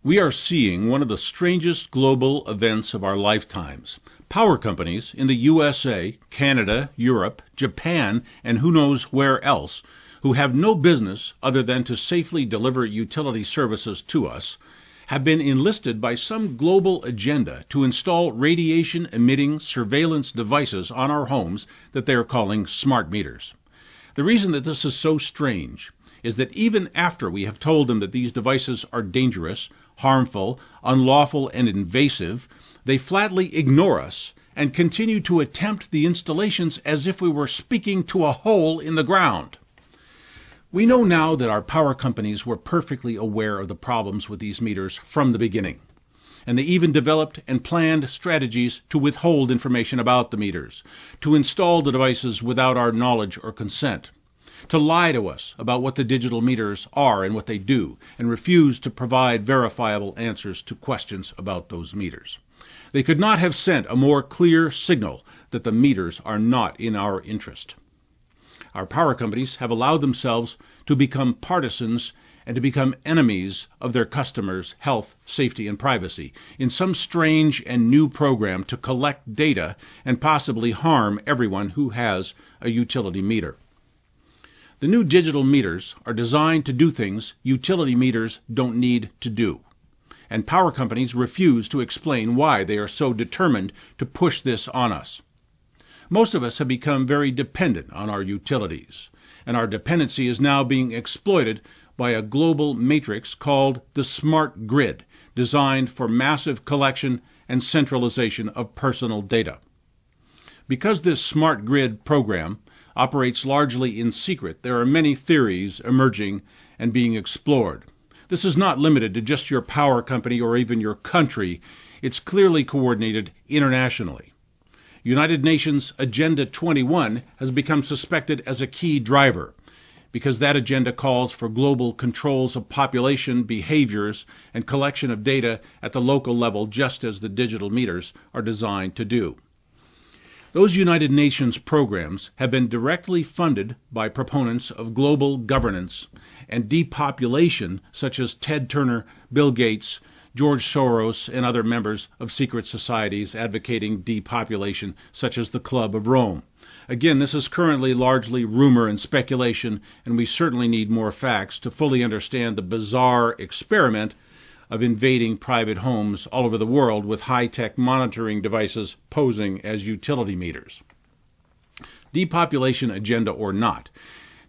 We are seeing one of the strangest global events of our lifetimes. Power companies in the USA, Canada, Europe, Japan, and who knows where else, who have no business other than to safely deliver utility services to us, have been enlisted by some global agenda to install radiation-emitting surveillance devices on our homes that they are calling smart meters. The reason that this is so strange is that even after we have told them that these devices are dangerous, harmful, unlawful, and invasive, they flatly ignore us and continue to attempt the installations as if we were speaking to a hole in the ground. We know now that our power companies were perfectly aware of the problems with these meters from the beginning, and they even developed and planned strategies to withhold information about the meters, to install the devices without our knowledge or consent, to lie to us about what the digital meters are and what they do, and refuse to provide verifiable answers to questions about those meters. They could not have sent a more clear signal that the meters are not in our interest. Our power companies have allowed themselves to become partisans and to become enemies of their customers' health, safety, and privacy in some strange and new program to collect data and possibly harm everyone who has a utility meter. The new digital meters are designed to do things utility meters don't need to do, and power companies refuse to explain why they are so determined to push this on us. Most of us have become very dependent on our utilities, and our dependency is now being exploited by a global matrix called the smart grid, designed for massive collection and centralization of personal data. Because this smart grid program operates largely in secret, there are many theories emerging and being explored. This is not limited to just your power company or even your country. It's clearly coordinated internationally. United Nations Agenda 21 has become suspected as a key driver because that agenda calls for global controls of population behaviors and collection of data at the local level, just as the digital meters are designed to do. Those United Nations programs have been directly funded by proponents of global governance and depopulation, such as Ted Turner, Bill Gates, George Soros, and other members of secret societies advocating depopulation, such as the Club of Rome. Again, this is currently largely rumor and speculation, and we certainly need more facts to fully understand the bizarre experiment of invading private homes all over the world with high-tech monitoring devices posing as utility meters. Depopulation agenda or not,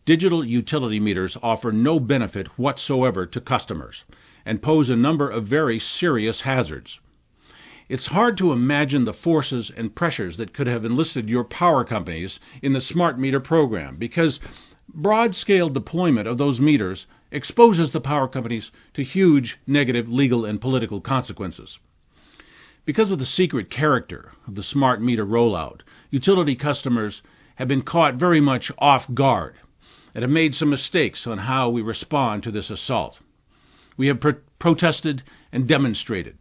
digital utility meters offer no benefit whatsoever to customers and pose a number of very serious hazards. It's hard to imagine the forces and pressures that could have enlisted your power companies in the smart meter program, because broad-scale deployment of those meters exposes the power companies to huge negative legal and political consequences. Because of the secret character of the smart meter rollout, utility customers have been caught very much off guard and have made some mistakes on how we respond to this assault. We have protested and demonstrated.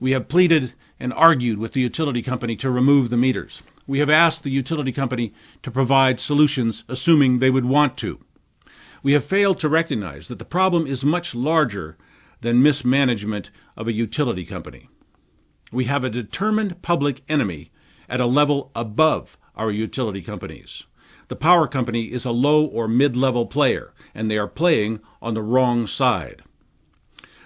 We have pleaded and argued with the utility company to remove the meters. We have asked the utility company to provide solutions, assuming they would want to. We have failed to recognize that the problem is much larger than mismanagement of a utility company. We have a determined public enemy at a level above our utility companies. The power company is a low or mid-level player, and they are playing on the wrong side.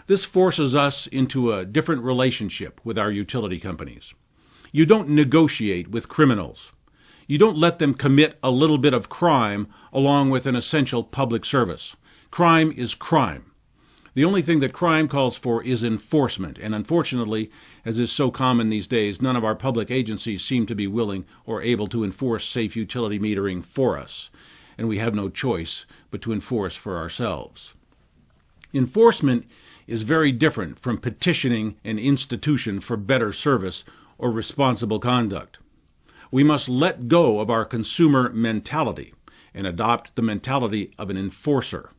This forces us into a different relationship with our utility companies. You don't negotiate with criminals. You don't let them commit a little bit of crime along with an essential public service. Crime is crime. The only thing that crime calls for is enforcement, and unfortunately, as is so common these days, none of our public agencies seem to be willing or able to enforce safe utility metering for us, and we have no choice but to enforce for ourselves. Enforcement is very different from petitioning an institution for better service or responsible conduct. We must let go of our consumer mentality and adopt the mentality of an enforcer.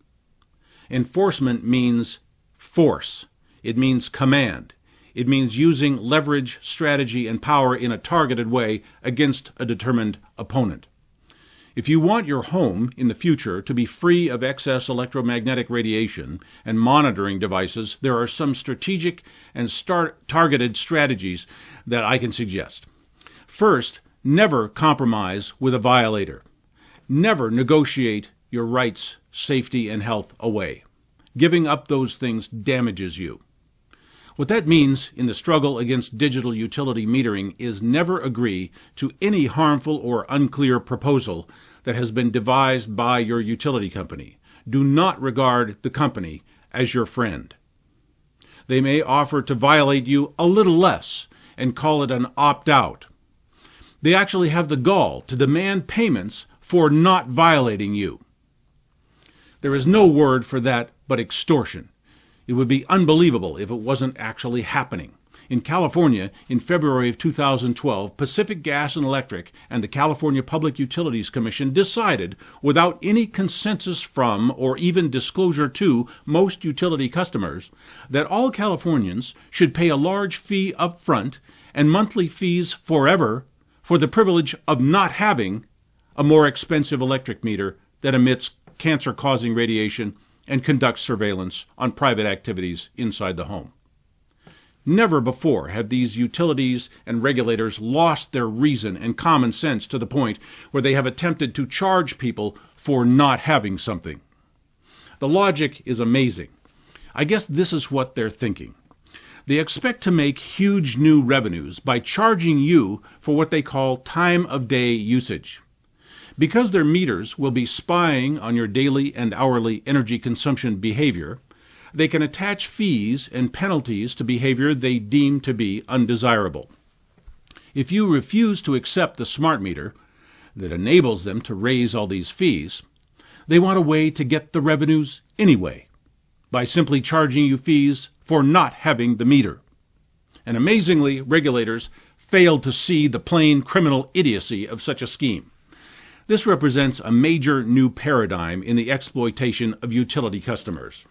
Enforcement means force. It means command. It means using leverage, strategy, and power in a targeted way against a determined opponent. If you want your home in the future to be free of excess electromagnetic radiation and monitoring devices, there are some strategic and targeted strategies that I can suggest. First, never compromise with a violator. Never negotiate your rights, safety, and health away. Giving up those things damages you. What that means in the struggle against digital utility metering is never agree to any harmful or unclear proposal that has been devised by your utility company. Do not regard the company as your friend. They may offer to violate you a little less and call it an opt-out. They actually have the gall to demand payments for not violating you. There is no word for that but extortion. It would be unbelievable if it wasn't actually happening. In California, in February of 2012, Pacific Gas and Electric and the California Public Utilities Commission decided, without any consensus from or even disclosure to most utility customers, that all Californians should pay a large fee up front and monthly fees forever for the privilege of not having a more expensive electric meter that emits cancer-causing radiation and conducts surveillance on private activities inside the home. Never before have these utilities and regulators lost their reason and common sense to the point where they have attempted to charge people for not having something. The logic is amazing. I guess this is what they're thinking. They expect to make huge new revenues by charging you for what they call time-of-day usage. Because their meters will be spying on your daily and hourly energy consumption behavior, they can attach fees and penalties to behavior they deem to be undesirable. If you refuse to accept the smart meter that enables them to raise all these fees, they want a way to get the revenues anyway, by simply charging you fees for not having the meter. And amazingly, regulators failed to see the plain criminal idiocy of such a scheme. This represents a major new paradigm in the exploitation of utility customers.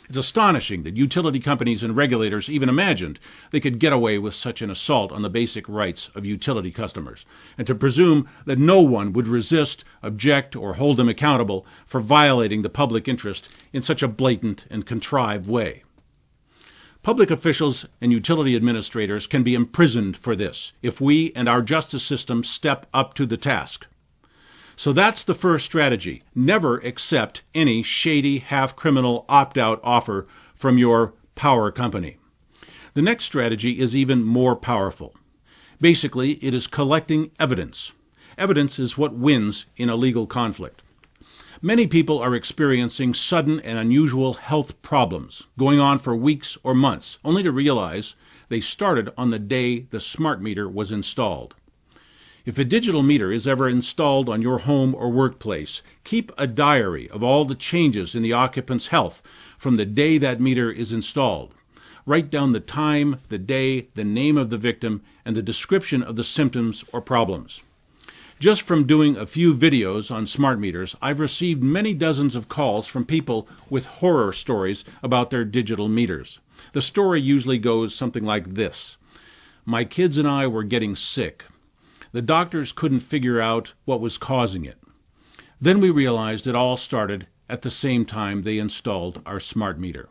It's astonishing that utility companies and regulators even imagined they could get away with such an assault on the basic rights of utility customers, and to presume that no one would resist, object, or hold them accountable for violating the public interest in such a blatant and contrived way. Public officials and utility administrators can be imprisoned for this if we and our justice system step up to the task. So that's the first strategy. Never accept any shady, half-criminal opt-out offer from your power company. The next strategy is even more powerful. Basically, it is collecting evidence. Evidence is what wins in a legal conflict. Many people are experiencing sudden and unusual health problems, going on for weeks or months, only to realize they started on the day the smart meter was installed. If a digital meter is ever installed on your home or workplace, keep a diary of all the changes in the occupant's health from the day that meter is installed. Write down the time, the day, the name of the victim, and the description of the symptoms or problems. Just from doing a few videos on smart meters, I've received many dozens of calls from people with horror stories about their digital meters. The story usually goes something like this. My kids and I were getting sick. The doctors couldn't figure out what was causing it. Then we realized it all started at the same time they installed our smart meter.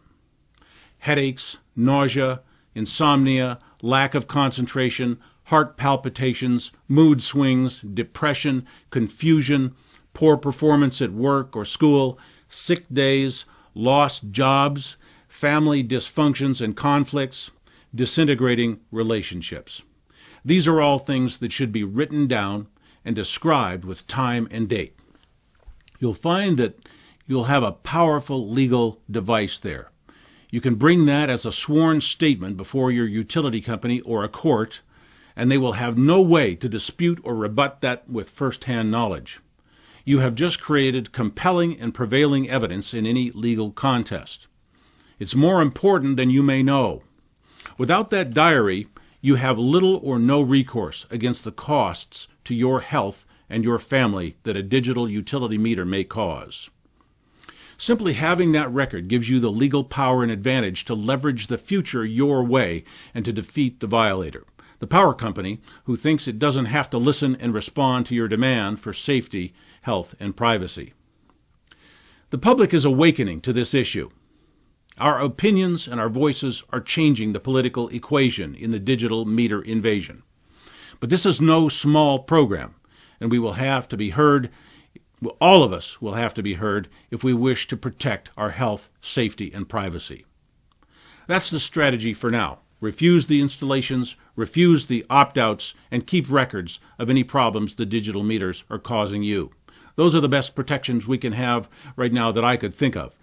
Headaches, nausea, insomnia, lack of concentration, heart palpitations, mood swings, depression, confusion, poor performance at work or school, sick days, lost jobs, family dysfunctions and conflicts, disintegrating relationships. These are all things that should be written down and described with time and date. You'll find that you'll have a powerful legal device there. You can bring that as a sworn statement before your utility company or a court, and they will have no way to dispute or rebut that with first-hand knowledge. You have just created compelling and prevailing evidence in any legal contest. It's more important than you may know. Without that diary, you have little or no recourse against the costs to your health and your family that a digital utility meter may cause. Simply having that record gives you the legal power and advantage to leverage the future your way and to defeat the violator. The power company, who thinks it doesn't have to listen and respond to your demand for safety health and privacy. The public is awakening to this issue. Our opinions and our voices are changing the political equation in the digital meter invasion. But this is no small program, and we will have to be heard. All of us will have to be heard if we wish to protect our health, safety, and privacy. That's the strategy for now. Refuse the installations, refuse the opt-outs, and keep records of any problems the digital meters are causing you. Those are the best protections we can have right now that I could think of.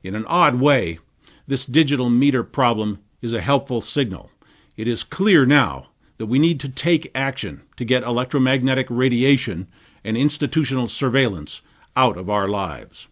In an odd way, this digital meter problem is a helpful signal. It is clear now that we need to take action to get electromagnetic radiation and institutional surveillance out of our lives.